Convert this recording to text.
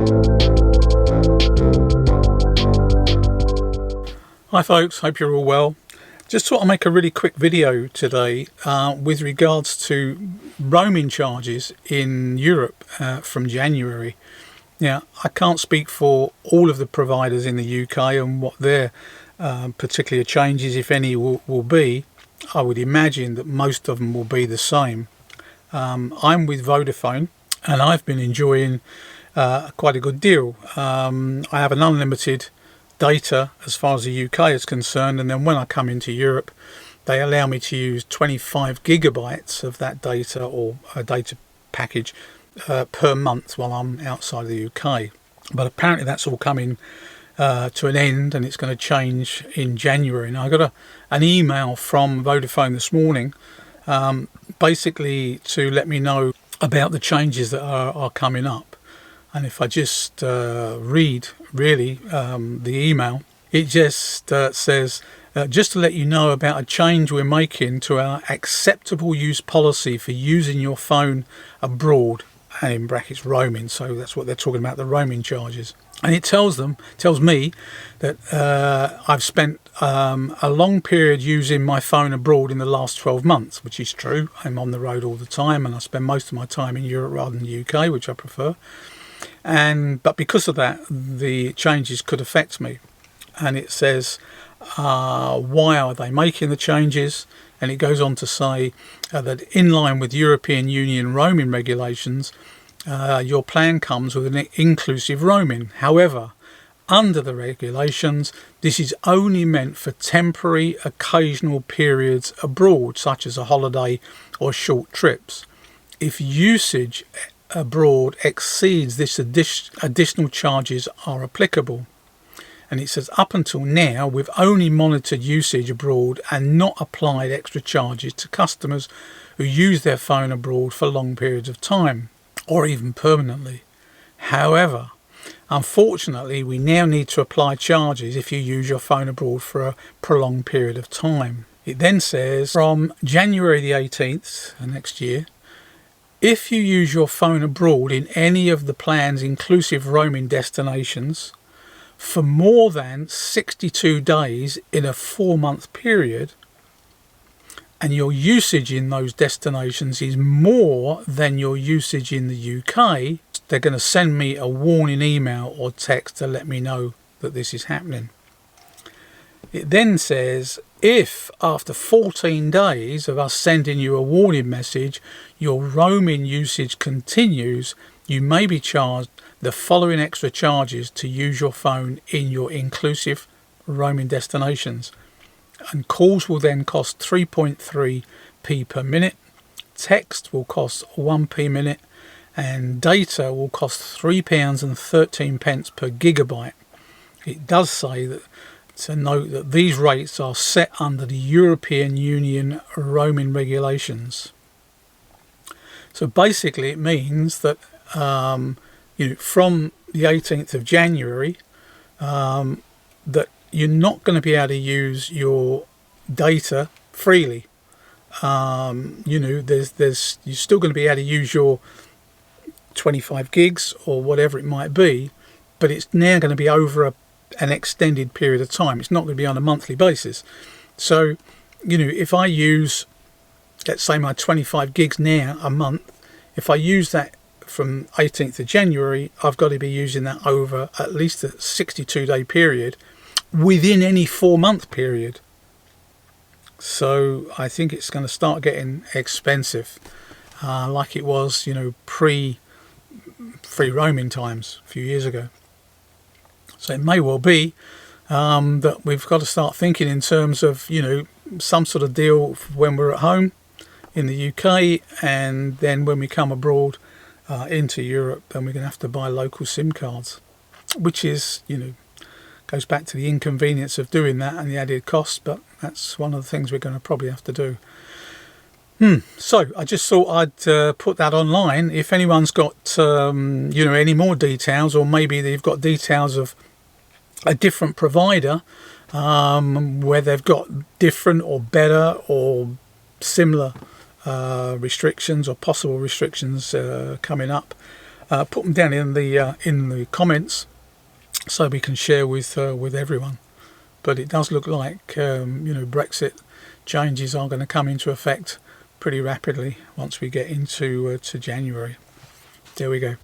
Hi folks, hope you're all well. Just thought I'd make a really quick video today with regards to roaming charges in Europe from January. Now, I can't speak for all of the providers in the UK and what their particular changes, if any, will be. I would imagine that most of them will be the same. I'm with Vodafone and I've been enjoying quite a good deal. I have an unlimited data as far as the UK is concerned, and then when I come into Europe they allow me to use 25 gigabytes of that data or a data package per month while I'm outside of the UK. But apparently that's all coming to an end, and it's going to change in January. Now I got an email from Vodafone this morning basically to let me know about the changes that are coming up. And if I just read really the email, it just says, just to let you know about a change we're making to our acceptable use policy for using your phone abroad, and in brackets roaming. So that's what they're talking about, the roaming charges. And it tells me that I've spent a long period using my phone abroad in the last 12 months, which is true. I'm on the road all the time and I spend most of my time in Europe rather than the UK, which I prefer. But because of that, the changes could affect me. And it says, why are they making the changes? And it goes on to say that in line with European Union roaming regulations, your plan comes with an inclusive roaming. However, under the regulations, this is only meant for temporary, occasional periods abroad, such as a holiday or short trips. If usage abroad exceeds this, additional charges are applicable. And it says up until now we've only monitored usage abroad and not applied extra charges to customers who use their phone abroad for long periods of time or even permanently. However, unfortunately we now need to apply charges if you use your phone abroad for a prolonged period of time. It then says from January the 18th next year, if you use your phone abroad in any of the plan's inclusive roaming destinations for more than 62 days in a 4-month period, and your usage in those destinations is more than your usage in the UK, they're going to send me a warning email or text to let me know that this is happening. It then says, if after 14 days of us sending you a warning message, your roaming usage continues, you may be charged the following extra charges to use your phone in your inclusive roaming destinations. And calls will then cost 3.3p per minute, text will cost 1p minute, and data will cost £3.13 per gigabyte. It does say that to note that these rates are set under the European Union roaming regulations. So basically it means that from the 18th of January that you're not going to be able to use your data freely. You're still going to be able to use your 25 gigs or whatever it might be, but it's now going to be over an extended period of time. It's not going to be on a monthly basis. So, if I use, let's say my 25 gigs now a month, if I use that from 18th of January, I've got to be using that over at least a 62-day period within any 4-month period. So I think it's going to start getting expensive, like it was, pre-free roaming times a few years ago. So it may well be that we've got to start thinking in terms of, some sort of deal when we're at home in the UK, and then when we come abroad into Europe, then we're going to have to buy local SIM cards, which is, goes back to the inconvenience of doing that and the added cost, but that's one of the things we're going to probably have to do. So I just thought I'd put that online. If anyone's got any more details, or maybe they've got details of a different provider where they've got different or better or similar restrictions or possible restrictions coming up, put them down in the comments so we can share with everyone. But it does look like Brexit changes are going to come into effect pretty rapidly once we get into to January. There we go.